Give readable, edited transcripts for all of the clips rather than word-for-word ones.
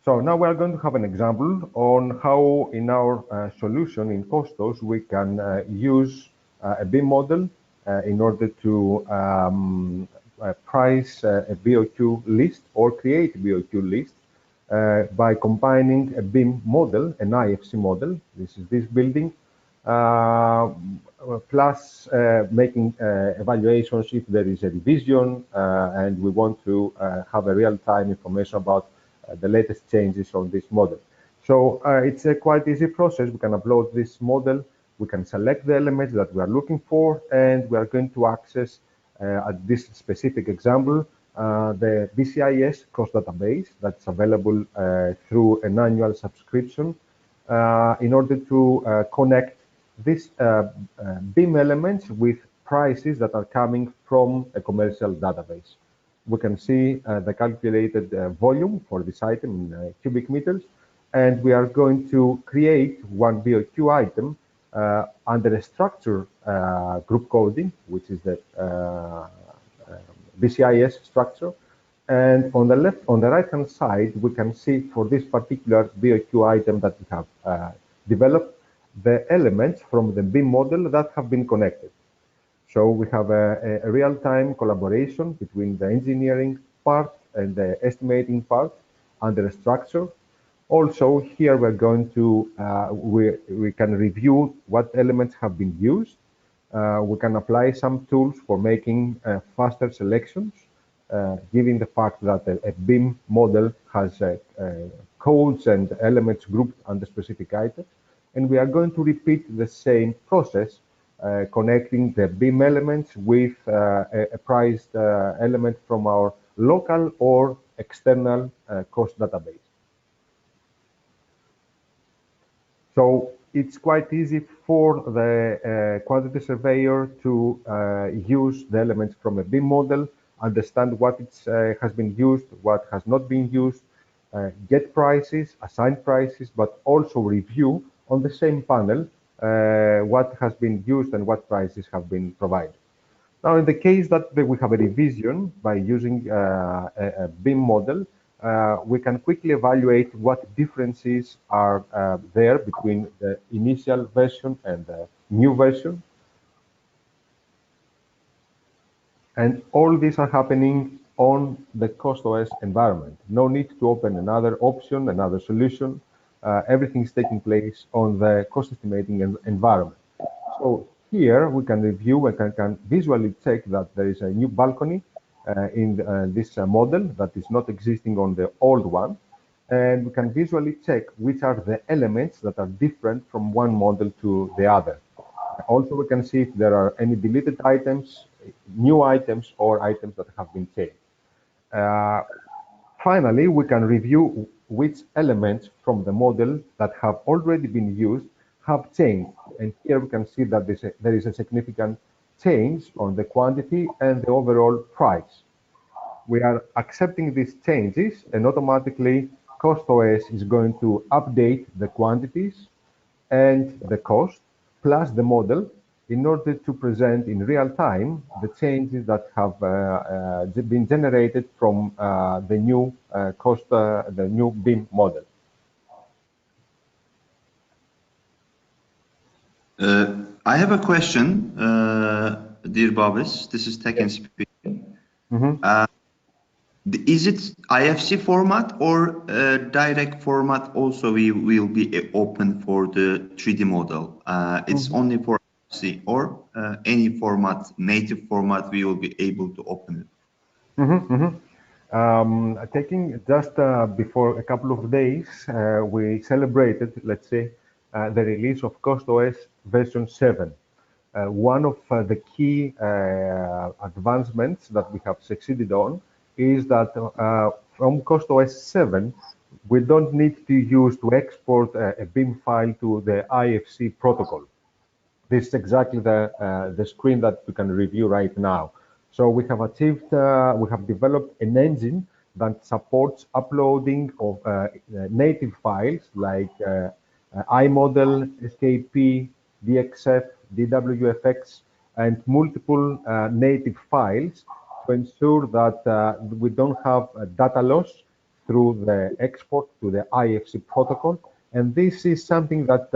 So now we are going to have an example on how in our solution in Costos we can use a BIM model in order to price a BOQ list or create a BOQ list by combining a BIM model, an IFC model, this is this building, uh, plus making evaluations if there is a revision and we want to have a real-time information about the latest changes on this model. So it's a quite easy process. We can upload this model, we can select the elements that we are looking for, and we are going to access, at this specific example, the BCIS cost database that's available through an annual subscription in order to connect these BIM elements with prices that are coming from a commercial database. We can see the calculated volume for this item in cubic meters, and we are going to create one BOQ item under a structure group coding, which is the BCIS structure. And on the right-hand side, we can see for this particular BOQ item that we have developed the elements from the BIM model that have been connected. So we have a real-time collaboration between the engineering part and the estimating part under a structure. Also, here we're going to, we can review what elements have been used. We can apply some tools for making faster selections, given the fact that a BIM model has codes and elements grouped under specific items. And we are going to repeat the same process, connecting the BIM elements with a priced element from our local or external cost database. So it's quite easy for the quantity surveyor to use the elements from a BIM model, understand what has been used, what has not been used, get prices, assign prices, but also review on the same panel what has been used and what prices have been provided. Now, in the case that we have a revision by using a BIM model, we can quickly evaluate what differences are there between the initial version and the new version. And all these are happening on the CostOS environment. No need to open another option, another solution. Everything is taking place on the cost estimating environment. So here we can review, we can visually check that there is a new balcony in this model that is not existing on the old one. And we can visually check which are the elements that are different from one model to the other. Also, we can see if there are any deleted items, new items, or items that have been changed. Finally, we can review which elements from the model that have already been used have changed. And here we can see that there is a significant change on the quantity and the overall price. We are accepting these changes, and automatically CostOS is going to update the quantities and the cost plus the model in order to present in real time the changes that have been generated from the new the new BIM model. I have a question, dear Babis. This is Tekin speaking. Is it IFC format or direct format also will be open for the 3D model? It's only for IFC or any format, native format, we will be able to open it? Taking just before a couple of days, we celebrated, let's say, the release of CostOS version 7. One of the key advancements that we have succeeded on is that from CostOS 7, we don't need to use to export a BIM file to the IFC protocol. This is exactly the screen that you can review right now. So we have achieved, we have developed an engine that supports uploading of native files like iModel, SKP, DXF, DWFX, and multiple native files to ensure that we don't have data loss through the export to the IFC protocol. And this is something that,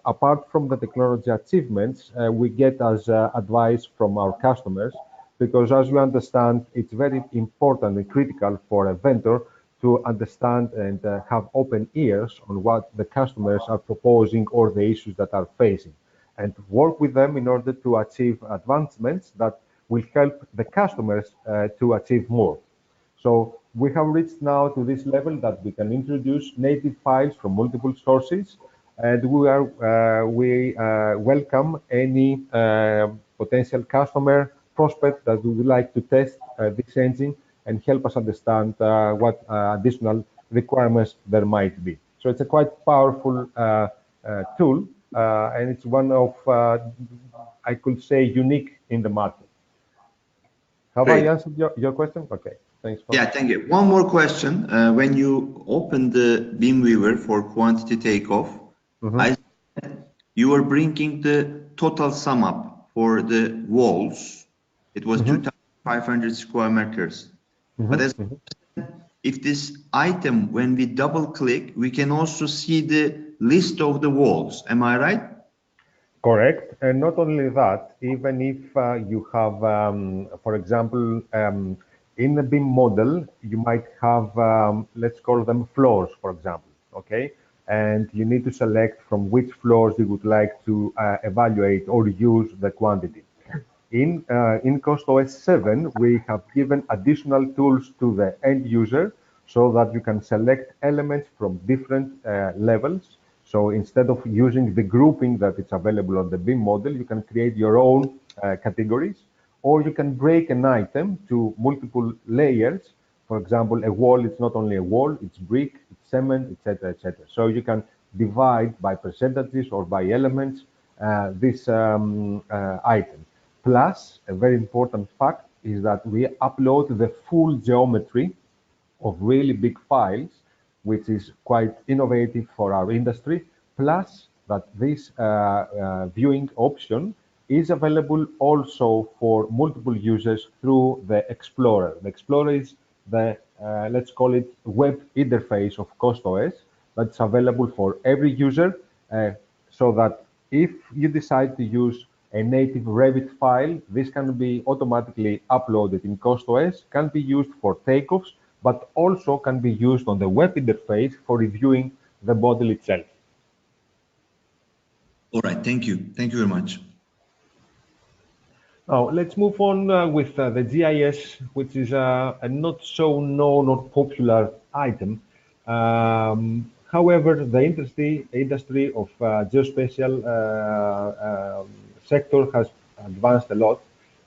apart from the technology achievements, we get as advice from our customers, because as you understand, it's very important and critical for a vendor to understand and have open ears on what the customers are proposing or the issues that are facing, and work with them in order to achieve advancements that will help the customers to achieve more. So we have reached now to this level that we can introduce native files from multiple sources, and we welcome any potential customer prospect that we would like to test this engine and help us understand what additional requirements there might be. So it's a quite powerful tool, and it's one of, I could say, unique in the market. Have I Great. answered your question? Okay, thanks for. Yeah, thank you. One more question. When you open the BIM Viewer for quantity takeoff, I you were bringing the total sum up for the walls. It was 2,500 square meters. But as if this item, when we double click, we can also see the list of the walls. Am I right? Correct. And not only that, even if you have, for example, in the BIM model, you might have, let's call them floors, for example, okay? And you need to select from which floors you would like to evaluate or use the quantity. In Costos 7, we have given additional tools to the end user so that you can select elements from different levels. So instead of using the grouping that is available on the BIM model, you can create your own categories, or you can break an item to multiple layers. For example, a wall is not only a wall, it's brick, it's cement, etc., etc. So you can divide by percentages or by elements this item. Plus, a very important fact is that we upload the full geometry of really big files, which is quite innovative for our industry. Plus, that this viewing option is available also for multiple users through the Explorer. The Explorer is the, let's call it, web interface of CostOS that's available for every user, so that if you decide to use a native Revit file, this can be automatically uploaded in CostOS, can be used for takeoffs, but also can be used on the web interface for reviewing the model itself. All right, thank you. Thank you very much. Now, let's move on with the GIS, which is a not so known or popular item. However, the industry of geospatial sector has advanced a lot.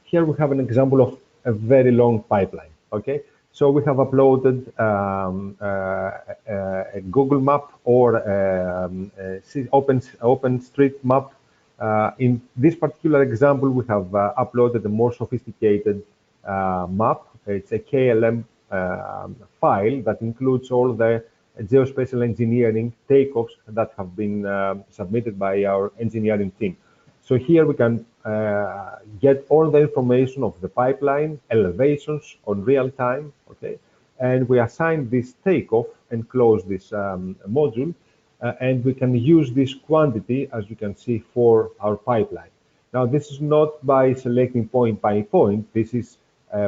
Here we have an example of a very long pipeline. Okay, so we have uploaded a Google map or OpenStreetMap. In this particular example, we have uploaded a more sophisticated map. It's a KLM file that includes all the geospatial engineering takeoffs that have been submitted by our engineering team. So here we can get all the information of the pipeline, elevations on real time, okay? And we assign this takeoff and close this module, and we can use this quantity, as you can see, for our pipeline. Now, this is not by selecting point by point. This is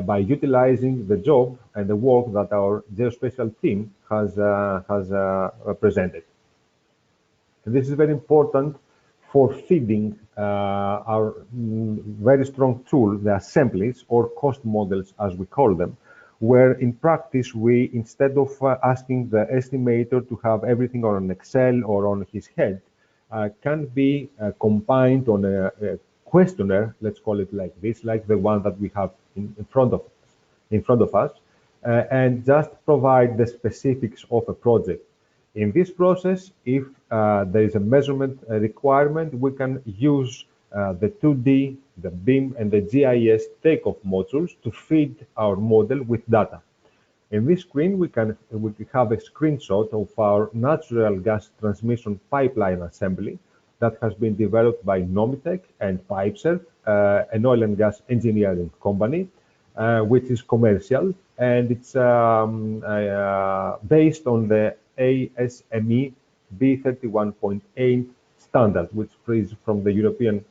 by utilizing the job and the work that our geospatial team has presented. And this is very important for feeding our very strong tool, the assemblies or cost models, as we call them, where in practice, we, instead of asking the estimator to have everything on an Excel or on his head, can be combined on a questionnaire, let's call it like this, like the one that we have in front of us, and just provide the specifics of a project. In this process, if there is a measurement requirement, we can use the 2D, the BIM, and the GIS takeoff modules to feed our model with data. In this screen, we have a screenshot of our natural gas transmission pipeline assembly that has been developed by Nomitec and Pipeserve, an oil and gas engineering company. which is commercial, and it's based on the ASME B31.8 standard, which is from the European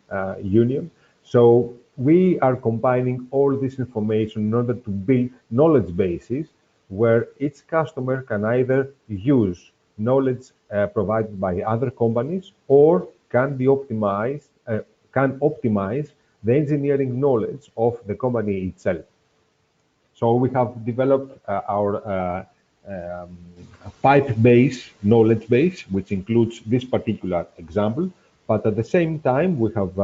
Union. So we are combining all this information in order to build knowledge bases where each customer can either use knowledge provided by other companies or can be optimized, can optimize the engineering knowledge of the company itself. So we have developed our pipe-based knowledge base, which includes this particular example. But at the same time, we have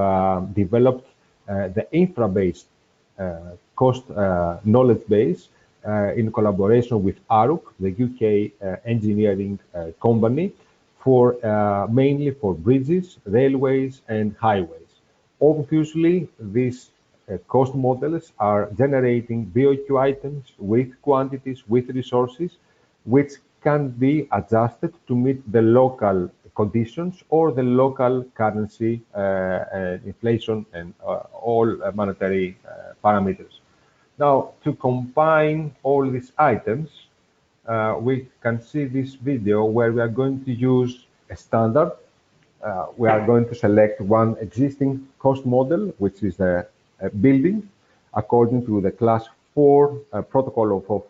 developed the infra-based cost knowledge base in collaboration with ARUC, the UK engineering company, for mainly for bridges, railways, and highways. Obviously, these cost models are generating BOQ items with quantities, with resources, which can be adjusted to meet the local conditions or the local currency, inflation, and all monetary parameters. Now, to combine all these items, we can see this video where we are going to use a standard. We are going to select one existing cost model, which is a building, according to the class 4 protocol of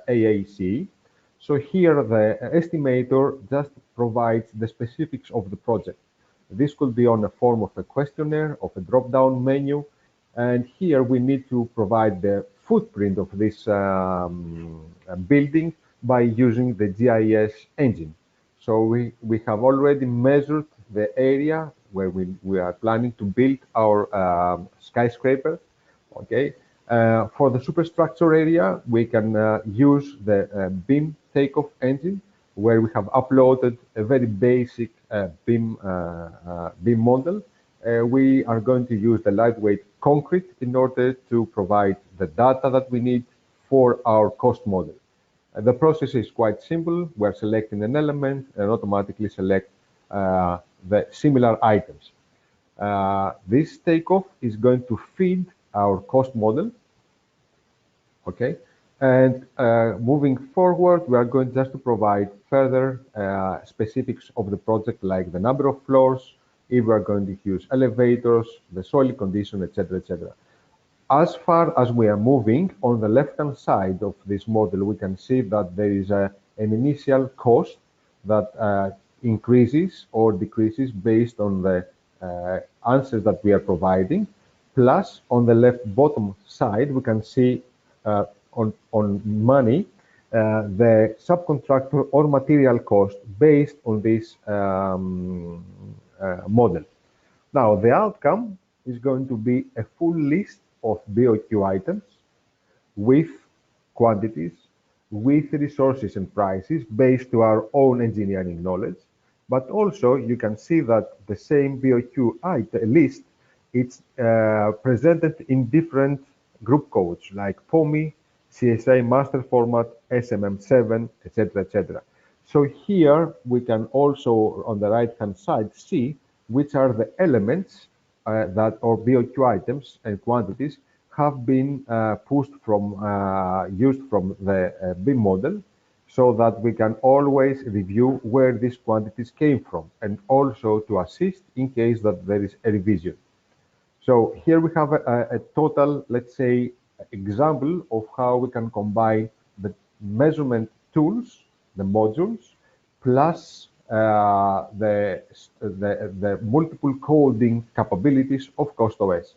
AAC. So here the estimator just provides the specifics of the project. This could be on a form of a questionnaire, of a drop-down menu, and here we need to provide the footprint of this building by using the GIS engine. So we have already measured the area where we are planning to build our skyscraper, okay? For the superstructure area, we can use the BIM takeoff engine, where we have uploaded a very basic BIM model. We are going to use the lightweight concrete in order to provide the data that we need for our cost model. The process is quite simple. We're selecting an element and automatically select the similar items. This takeoff is going to feed our cost model, okay? And moving forward, we are going just to provide further specifics of the project, like the number of floors, if we are going to use elevators, the soil condition, etc., etc. As far as we are moving, on the left-hand side of this model, we can see that there is an initial cost that increases or decreases based on the answers that we are providing. Plus, on the left bottom side, we can see on money, the subcontractor or material cost based on this model. Now, the outcome is going to be a full list of BOQ items with quantities, with resources and prices based to our own engineering knowledge. But also you can see that the same BOQ item list, it's presented in different group codes like POMI, CSA master format, SMM7, etc., etc. So here we can also, on the right-hand side, see which are the elements that or BOQ items and quantities have been pushed from used from the BIM model, so that we can always review where these quantities came from, and also to assist in case that there is a revision. So here we have a total, let's say, example of how we can combine the measurement tools, the modules, plus the multiple coding capabilities of Costos.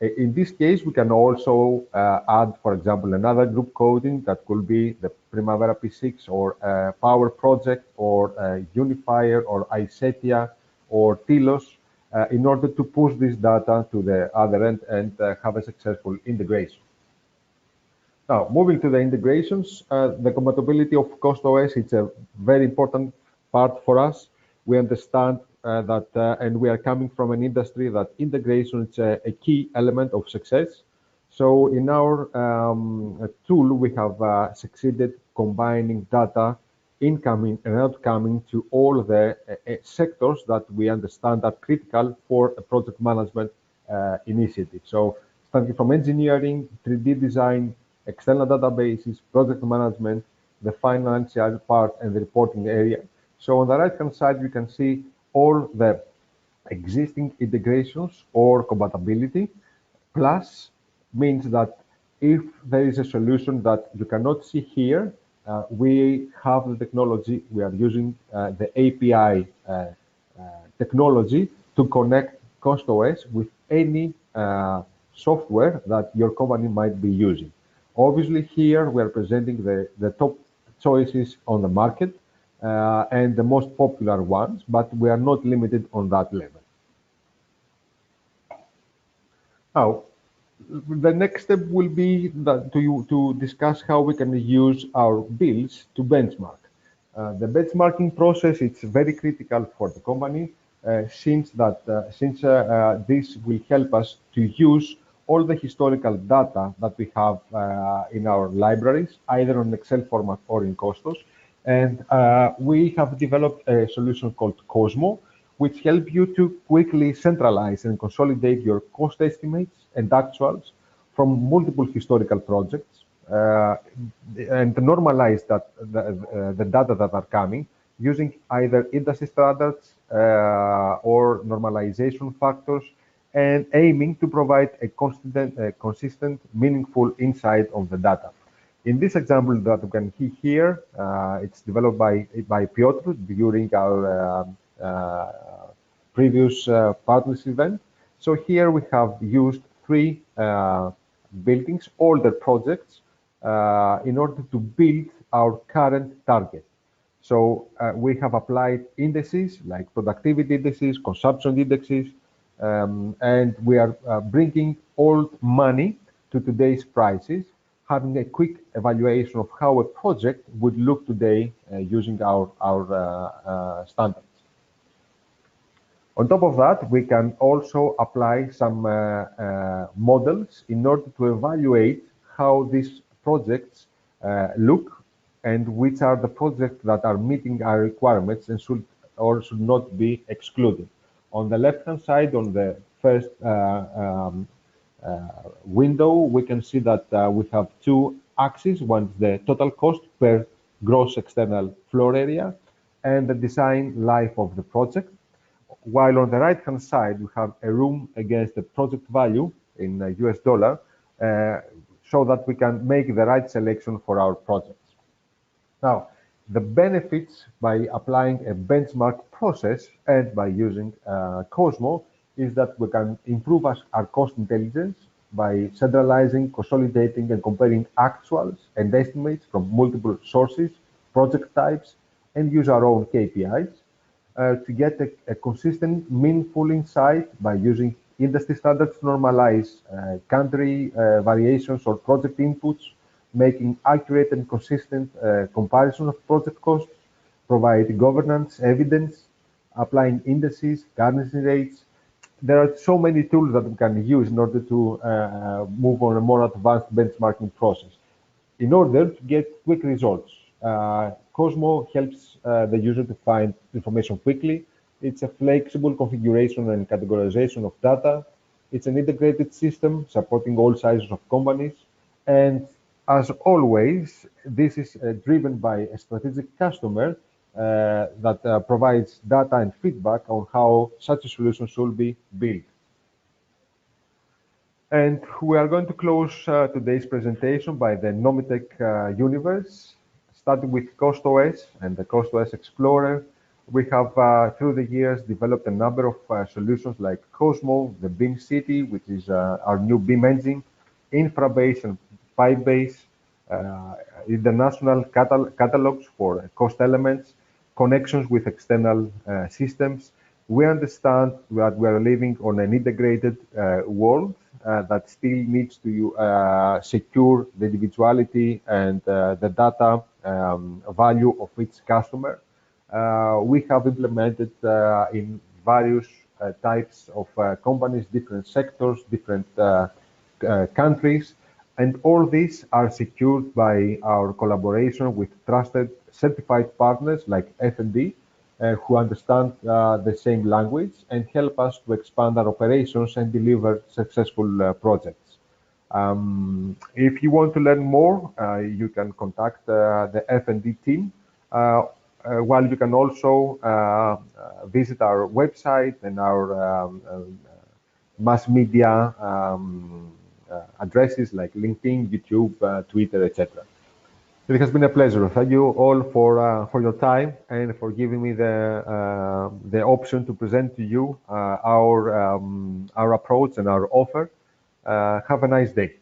In this case, we can also add, for example, another group coding that could be the Primavera P6 or Power Project or Unifier or Isetia or Tilos in order to push this data to the other end and have a successful integration. Now, moving to the integrations, the compatibility of Costos, it's a very important part for us. We understand that, and we are coming from an industry that integration is a key element of success. So in our tool, we have succeeded combining data incoming and outcoming to all the sectors that we understand are critical for a project management initiative. So starting from engineering, 3D design, external databases, project management, the financial part, and the reporting area. So on the right-hand side, you can see all the existing integrations or compatibility. Plus means that if there is a solution that you cannot see here, we have the technology, we are using the API technology to connect CostOS with any software that your company might be using. Obviously, here we are presenting the top choices on the market and the most popular ones, but we are not limited on that level. Now, the next step will be that to discuss how we can use our bills to benchmark. The benchmarking process is very critical for the company since this will help us to use all the historical data that we have in our libraries, either on Excel format or in Costos. And we have developed a solution called Cosmo, which help you to quickly centralize and consolidate your cost estimates and actuals from multiple historical projects and normalize the data that are coming using either industry standards or normalization factors and aiming to provide a consistent, meaningful insight on the data. In this example that you can see here, it's developed by Piotr during our previous partners event. So here we have used three buildings, older projects, in order to build our current target. So we have applied indices like productivity indices, consumption indexes, and we are bringing old money to today's prices, having a quick evaluation of how a project would look today using our standards. On top of that, we can also apply some models in order to evaluate how these projects look and which are the projects that are meeting our requirements and should or should not be excluded. On the left-hand side, on the first window, we can see that we have two axes. One is the total cost per gross external floor area and the design life of the project. While on the right-hand side, we have a room against the project value in US dollar, so that we can make the right selection for our projects. Now, the benefits by applying a benchmark process and by using Cosmo is that we can improve our cost intelligence by centralizing, consolidating, and comparing actuals and estimates from multiple sources, project types, and use our own KPIs. To get a consistent, meaningful insight by using industry standards to normalize country variations or project inputs, making accurate and consistent comparison of project costs, provide governance, evidence, applying indices, currency rates. There are so many tools that we can use in order to move on a more advanced benchmarking process. In order to get quick results, Cosmo helps the user to find information quickly. It's a flexible configuration and categorization of data. It's an integrated system supporting all sizes of companies. And as always, this is driven by a strategic customer that provides data and feedback on how such a solution should be built. And we are going to close today's presentation by the Nomitech universe, starting with CostOS and the CostOS Explorer. We have, through the years, developed a number of solutions like Cosmo, the BIM City, which is our new BIM engine, infra-based and pipe-based, international catalogs for cost elements, connections with external systems. We understand that we are living on an integrated world that still needs to secure the individuality and the data value of each customer. We have implemented in various types of companies, different sectors, different countries, and all these are secured by our collaboration with trusted certified partners like F&D, who understand the same language and help us to expand our operations and deliver successful projects. If you want to learn more, you can contact the F&D team, while you can also visit our website and our mass media addresses like LinkedIn, YouTube, Twitter, etc. It has been a pleasure. Thank you all for your time and for giving me the option to present to you our approach and our offer. Have a nice day.